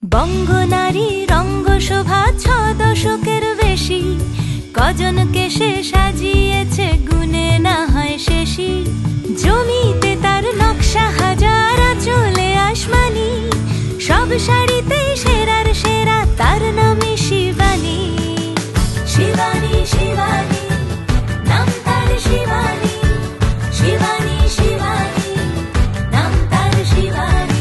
বঙ্গনারী রঙ্গশোভা ৬ দশকের বেশি, কজনকে সে সাজিয়েছে গুনে না হয় শেষই। জমিতে তার নকশা হাজার, চলে আসমানি, সব শাড়িতে সেরার সেরা, তার নামে শিবানী। শিবানী শিবানী নাম তার, শিবানী শিবানী শিবানী নাম তার, শিবানী।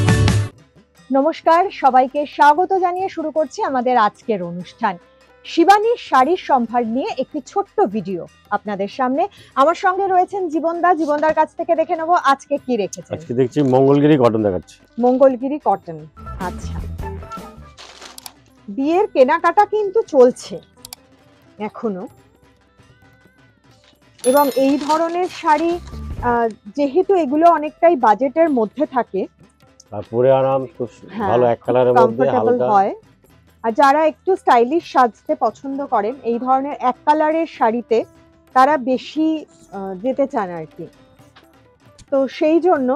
নমস্কার, সবাইকে স্বাগত জানিয়ে শুরু করছি আমাদের আজকের অনুষ্ঠান। শিবানীর শাড়ির সম্ভার নিয়ে একটি ছোট্ট ভিডিও আপনাদের সামনে। আমার সঙ্গে রয়েছেন জীবনদা। জীবনদার কাছ থেকে দেখে নেব আজকে কি রেখেছেন। আজকে দেখছি মঙ্গলগিরি কটন দেখাচ্ছি। মঙ্গলগিরি কটন, আচ্ছা। বিয়ের কেনাকাটা কিন্তু চলছে এখনো, এবং এই ধরনের শাড়ি যেহেতু এগুলো অনেকটাই বাজেটের মধ্যে থাকে, আর পরে আরাম, খুব ভালো এক কালারের মধ্যে হালকা হয়। আর যারা একটু স্টাইলিশ সাজতে পছন্দ করেন, এই ধরনের এক কালারের শাড়িতে তারা বেশি যেতে চান আর কি। তো সেই জন্য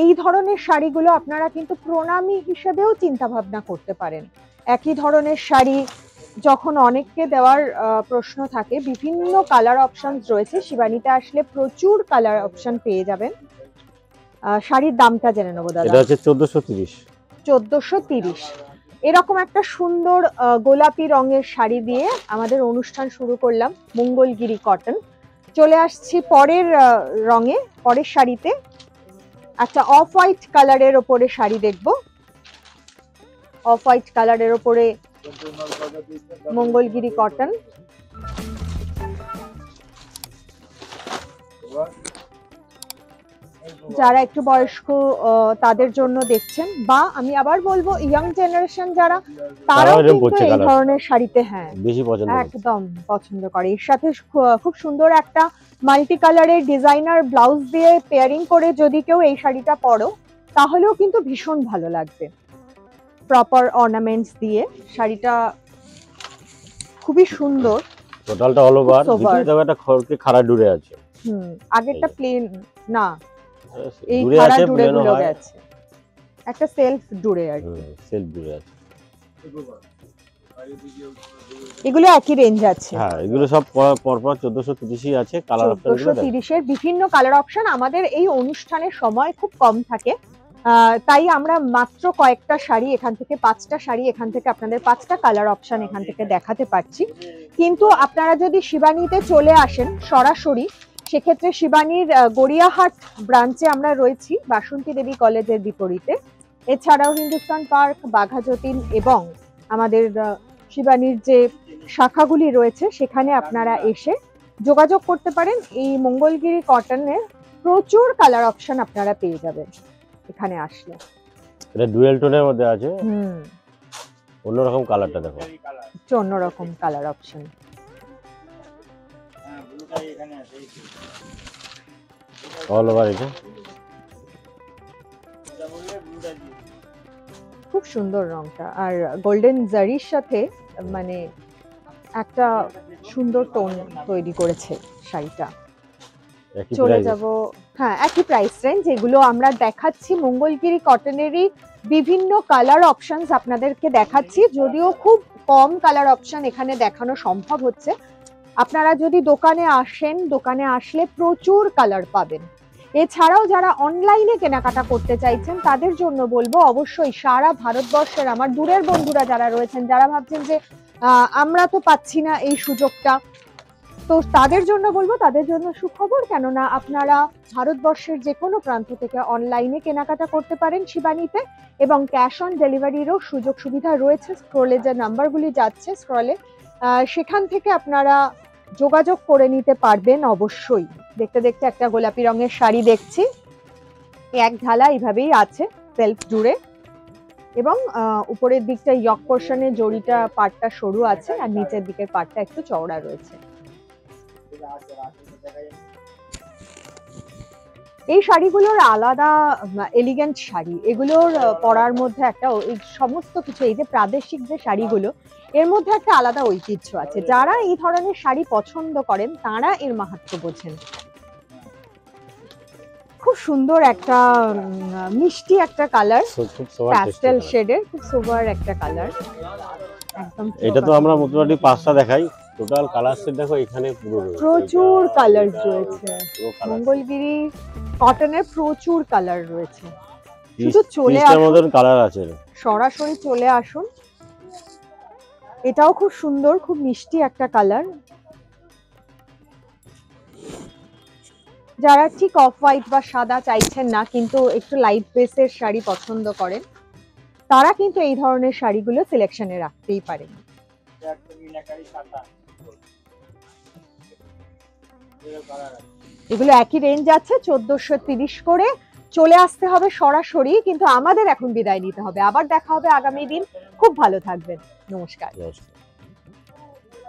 এই ধরনের শাড়িগুলো আপনারা কিন্তু প্রণামী হিসেবেও চিন্তা ভাবনা করতে পারেন। একই ধরনের শাড়ি যখন অনেককে দেওয়ার প্রশ্ন থাকে, বিভিন্ন কালার অপশন রয়েছে। শিবানীতে আসলে প্রচুর কালার অপশন পেয়ে যাবেন। শাড়ির দামটা জেনে নেবো দাদা। এটা হচ্ছে 1430। 1430। এরকম একটা সুন্দর গোলাপি রঙের শাড়ি দিয়ে আমাদের অনুষ্ঠান শুরু করলাম, মঙ্গলগিরি কটন। চলে আসছি পরের রঙে, পরের শাড়িতে একটা অফ হোয়াইট কালারের ওপরে শাড়ি দেখব। অফ হোয়াইট কালারের ওপরে মঙ্গলগিরি কটন। যারা একটু বয়স্ক তাদের জন্য দেখছেন, বা আমি আবার বলবো ইয়াং জেনারেশন যারা, তারাও কিন্তু এই ধরনের শাড়িতে বেশি পছন্দ একদম পছন্দ করে। এর সাথে খুব সুন্দর একটা মাল্টি কালারের ডিজাইনার ব্লাউজ দিয়ে পেয়ারিং করে যদি কেউ এই শাড়িটা পরো, তাহলেও কিন্তু ভীষণ ভালো লাগবে। প্রপার অর্নামেন্টস দিয়ে শাড়িটা খুবই সুন্দর। টোটালটা অল ওভার, ভিতরে একটা খড়কে খাড়া ডুরে আছে। আগেরটা প্লেন না, এই খাড়া ডুরে গুলো গেছে, একটা সেলফ ডুরে আর কি, সেলফ ডুরে আছে। এগুলো একই রেঞ্জ আছে। হ্যাঁ, এগুলো সব পরপর 1430ই আছে। কালার অপশন 1430 এর বিভিন্ন কালার অপশন। আমাদের এই অনুষ্ঠানের সময় খুব কম থাকে, তাই আমরা মাত্র কয়েকটা শাড়ি এখান থেকে, 5টা শাড়ি এখান থেকে আপনাদের 5টা কালার অপশন এখান থেকে দেখাতে পারছি। কিন্তু আপনারা যদি শিবানীতে চলে আসেন সরাসরি, সেক্ষেত্রে শিবানীর গড়িয়াহাট ব্রাঞ্চে আমরা রয়েছি, বাসন্তী দেবী কলেজের বিপরীতে। এছাড়াও হিন্দুস্তান পার্ক, বাঘা যতীন এবং আমাদের শিবানীর যে শাখাগুলি রয়েছে, সেখানে আপনারা এসে যোগাযোগ করতে পারেন। এই মঙ্গলগিরি কটনের প্রচুর কালার অপশন আপনারা পেয়ে যাবেন এখানে আসলে। এটা ডুয়েল টোনের মধ্যে আছে। অন্যরকম কালারটা দেখো, অন্যরকম কালার অপশন। অল ওভার এটা খুব সুন্দর রংটা, আর গোল্ডেন জারির সাথে মানে একটা সুন্দর টোন তৈরি করেছে শাড়িটা। চলে যাব, হ্যাঁ, একই প্রাইস রেঞ্জ। এগুলো আমরা দেখাচ্ছি মঙ্গলগিরি কটনেরই বিভিন্ন কালার অপশনস আপনাদেরকে দেখাচ্ছি, যদিও খুব কম কালার অপশন এখানে দেখানো সম্ভব হচ্ছে। আপনারা যদি দোকানে আসেন, দোকানে আসলে প্রচুর কালার পাবেন। এছাড়াও যারা অনলাইনে কেনাকাটা করতে চাইছেন, তাদের জন্য বলবো অবশ্যই সারা ভারতবর্ষের আমার দূরের বন্ধুরা যারা রয়েছেন, যারা ভাবছেন যে আমরা তো পাচ্ছি না এই সুযোগটা, তো তাদের জন্য বলবো, তাদের জন্য সুখবর। কেননা আপনারা ভারতবর্ষের যে কোনো প্রান্ত থেকে অনলাইনে কেনাকাটা করতে পারেন শিবানীতে, এবং ক্যাশ অন ডেলিভারিরও সুযোগ সুবিধা রয়েছে। স্ক্রলে যে নাম্বারগুলি যাচ্ছে, স্ক্রলে সেখান থেকে আপনারা যোগাযোগ করে নিতে পারবেন অবশ্যই। দেখতে দেখতে একটা গোলাপি রঙের শাড়ি দেখছি, এক ঢালা এইভাবেই আছে, সেলফ জুড়ে, এবং উপরের দিকটা ইয়ক পোর্শনে জড়িটা পাটটা সরু আছে, আর নিচের দিকের পাটটা একটু চওড়া রয়েছে। এই শাড়িগুলোর আলাদা এলিগেন্ট শাড়ি, এগুলোর পরার মধ্যে একটা সমস্ত কিছু, এই যে প্রাদেশিক যে শাড়িগুলো, এর মধ্যে একটা আলাদা ঐতিহ্য আছে। যারা এই ধরনের শাড়ি পছন্দ করেন, তারা এর মাহাত্ম্য বোঝেন। খুব সুন্দর একটা মিষ্টি একটা কালার, খুব সোবার প্যাস্টেল শেডের, খুব সোবার একটা কালার একদম। এটা তো আমরা মোটামুটি 5টা দেখাই, টোটাল কালার সেট দেখো এখানে পুরো প্রচুর কালার রয়েছে, পুরো কালার মঙ্গলগিরি কটনের প্রচুর কালার রয়েছে। শুধু চলে 30টার আসুন, মতন কালার আছে। সরাসরি চলে আসুন। এটাও খুব সুন্দর, খুব মিষ্টি একটা কালার। যারা ঠিক অফ হোয়াইট বা সাদা চাইছেন না, কিন্তু একটু লাইট বেসের শাড়ি পছন্দ করেন, তারা কিন্তু এই ধরনের শাড়িগুলো সিলেকশনে রাখতেই পারেন। এগুলো একই রেঞ্জ আছে 1430 করে। চলে আসতে হবে সরাসরি, কিন্তু আমাদের এখন বিদায় নিতে হবে। আবার দেখা হবে আগামী দিন। খুব ভালো থাকবেন, নমস্কার।